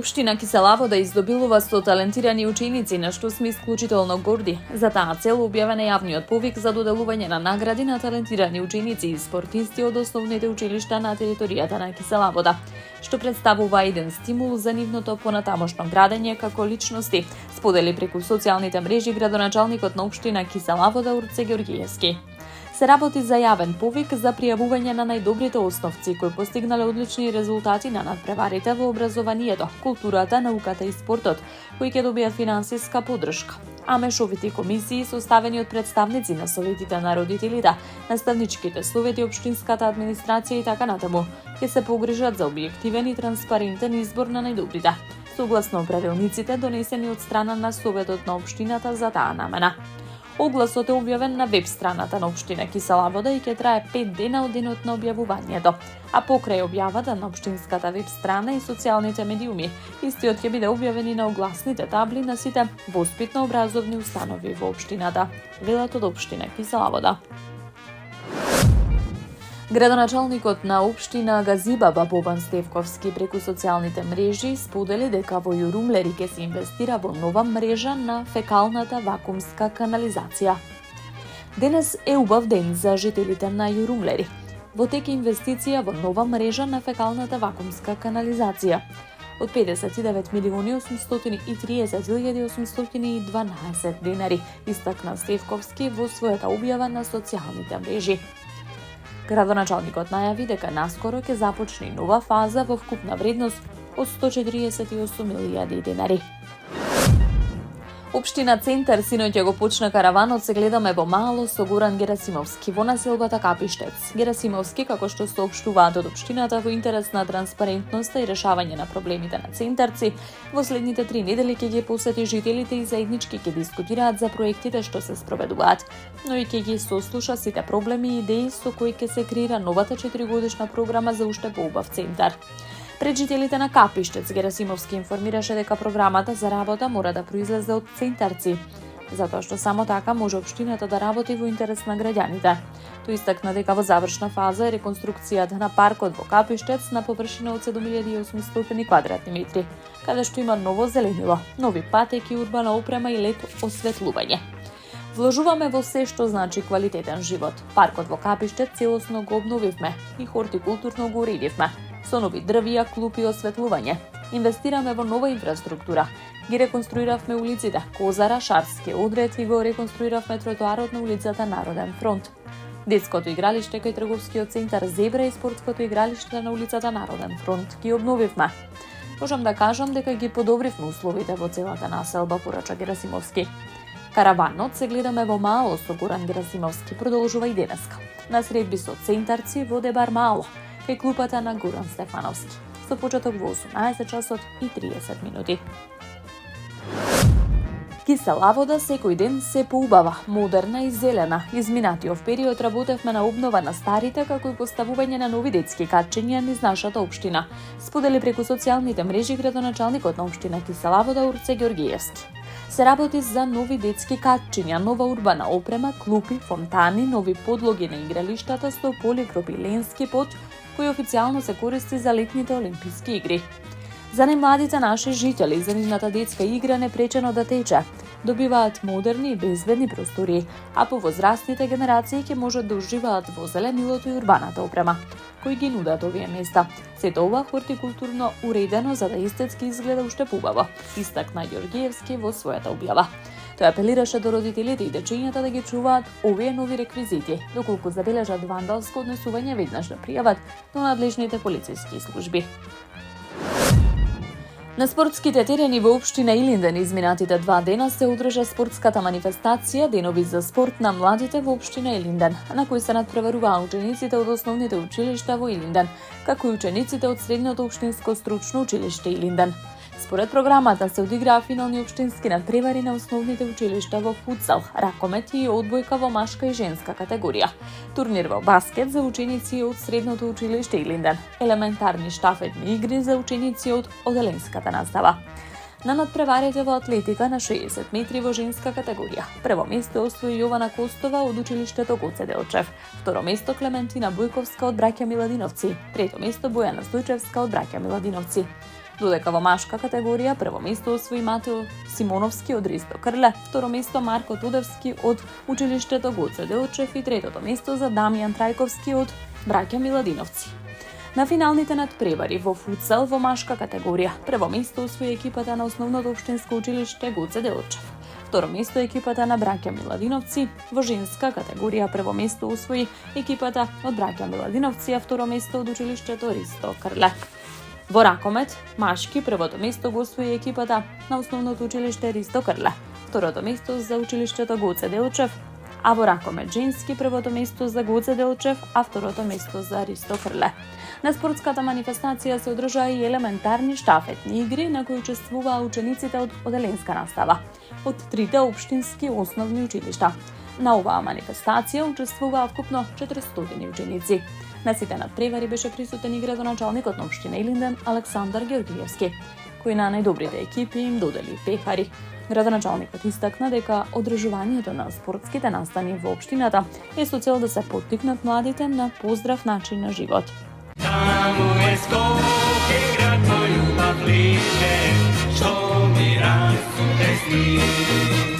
Општина Кисела Вода издобилува 100 талентирани ученици, на што сме исклучително горди. За таа цел објавен е јавниот повик за доделување на награди на талентирани ученици и спортисти од основните училишта на територијата на Кисела Вода, што представува еден стимул за нивното понатамошно градење како личности, сподели преку социјалните мрежи градоначалникот на општина Кисела Вода Урце Ѓоргиевски. Се работи за јавен повик за пријавување на најдобрите основци кои постигнале одлични резултати на надпреварите во образованието, културата, науката и спортот, кои ќе добијат финансиска поддршка. А мешовити комисии, составени од представници на советите на родителите, наставничките совети, општинската администрација и така натаму, ќе се погрижат за објективен и транспарентен избор на најдобрите, согласно правилниците донесени од страна на Советот на општината за таа намена. Огласот е објавен на веб страната на општина Кисела Вода и ќе трае 5 дена од денот на објавувањето, а покрај објавата на општинската веб страна и социјалните медиуми, истиот ќе биде објавен и на огласните табли на сите воспитно-образовни установи во општината, велат од општина Кисела Вода. Градоначалникот на општина Газибаба Бобан Стевковски преку социјалните мрежи сподели дека во Јурумлери ќе се инвестира во нова мрежа на фекалната вакуумска канализација. Денес е убав ден за жителите на Јурумлери. Во тек инвестиција во нова мрежа на фекалната вакуумска канализација од 59.830.812 денари, истакна Стевковски во својата објава на социјалните мрежи. Градоначалникот најави дека наскоро ќе започне нова фаза во вкупна вредност од 148.000 денари. Општина Центар синоќа го почна караванот Се гледаме во мало со Горан Герасимовски во населбата Капиштец. Герасимовски, како што соопштуваат од општината во интерес на транспарентноста и решавање на проблемите на центарци, во следните 3 недели ќе ги посети жителите и заеднички ќе дискутираат за проектите што се спроведуваат, но и ќе ги сослуша сите проблеми и идеи со кои ќе се креира новата 4-годишна програма за уште поубав центар. Пред жителите на Капиштец, Герасимовски информираше дека програмата за работа мора да произлезе од центарци, затоа што само така може општината да работи во интерес на граѓаните. Тој истакна дека во завршна фаза е реконструкцијата на паркот во Капиштец на површина од 7.800 квадратни метри, каде што има ново зеленило, нови патеки, урбана опрема и лед осветлување. Вложуваме во се што значи квалитетен живот. Паркот во Капиштец целосно го обновивме и хортикултурно го уредивме, со нови дрвја, клупи и осветлување. Инвестираме во нова инфраструктура. Ги реконструиравме улиците Козара, Шарски, Одрет и го реконструиравме тротоарот на улицата Народен фронт. Детското игралиште кај трговскиот центар Зебра и спортското игралиште на улицата Народен фронт ги обновивме. Можам да кажам дека ги подобривме условите во целата населба, порача Герасимовски. Караванот Се гледаме во мало со Горан Герасимовски продолжува и денеска. На средби со центарци во Дебар мало, кај клупата на Горан Стефановски, со почеток во 18 часот и 30 минути. Кисела Вода секој ден се поубава, модерна и зелена. Изминатиот период работевме на обнова на старите, како и поставување на нови детски катчиња низ нашата општина, сподели преку социјалните мрежи градоначалникот на општина Кисела Вода Урце Ѓоргиевски. Се работи за нови детски катчиња, нова урбана опрема, клупи, фонтани, нови подлоги на игралиштата со полипропиленски под, кој официјално се користи за летните олимписки игри. За најмладите наши жители, за нивната детска игра непречено да тече, добиваат модерни и безбедни простори, а повозрастните генерации ќе можат да уживаат во зеленилото и урбаната опрема, кои ги нудат овие места. Сето ова хортикултурно уредено за да естетски изгледа уште поубаво, истакна Ѓоргиевски во својата објава. Тој апелираше до родителите и дечињата да ги чуваат овие нови реквизити, доколку забележат вандалско однесување веднаш да пријават до надлежните полициски служби. На спортските терени во општина Илинден изминатите 2 дена се одржа спортската манифестација Денови за спорт на младите во општина Илинден, на кој се надпреваруваа учениците од основните училишта во Илинден, како и учениците од средното општинско стручно училиште Илинден. Според програмата се одиграа финални општински надпревари на основните училишта во футсал, ракомет и одбојка во машка и женска категорија, турнир во баскет за ученици од средното училиште Илинден, елементарни штафетни игри за ученици од оделенската настава. На надпреварите во атлетика на 60 метри во женска категорија. Прво место освои Јована Костова од училиштето Гоце Делчев, второ место Клементина Бојковска од браќа Миладиновци, трето место Бојана Стојчевска од браќа Миладиновци. додека во машка категорија прво место освои Матео Симоновски од Ристо Крле, второ место Марко Тудевски од училиштето Гоце Делчев и третото место за Дамјан Трајковски од браќа Миладиновци. На финалните надпревари во футсал во машка категорија прво место освои екипата на основното општинско училиште Гоце Делчев. Второ место екипата на браќа Миладиновци, во женска категорија прво место освои екипата од браќа Миладиновци, а второ место од училиштето Ристо Крле. Во ракомет, машки првото место го освои екипата на основното училиште Ристо Крле, второто место за училиштето Гоце Делчев, а во ракомет женски првото место за Гоце Делчев, а второто место за Ристо Крле. На спортската манифестација се одржаа и елементарни штафетни игри на кои учествуваа учениците од оделенска настава од трите општински основни училишта. На оваа манифестација учествуваа вкупно 400 ученици. На сите надпревари беше присутен и градоначалникот на општина Илинден Александар Георгиевски, кој на најдобрите екипи им додели пехари. Градоначалникот истакна дека одржувањето на спортските настани во општината е со цел да се поттикнат младите на поздрав начин на живот. Таму е Скопје, град мој љубав лише, што ми расте сни.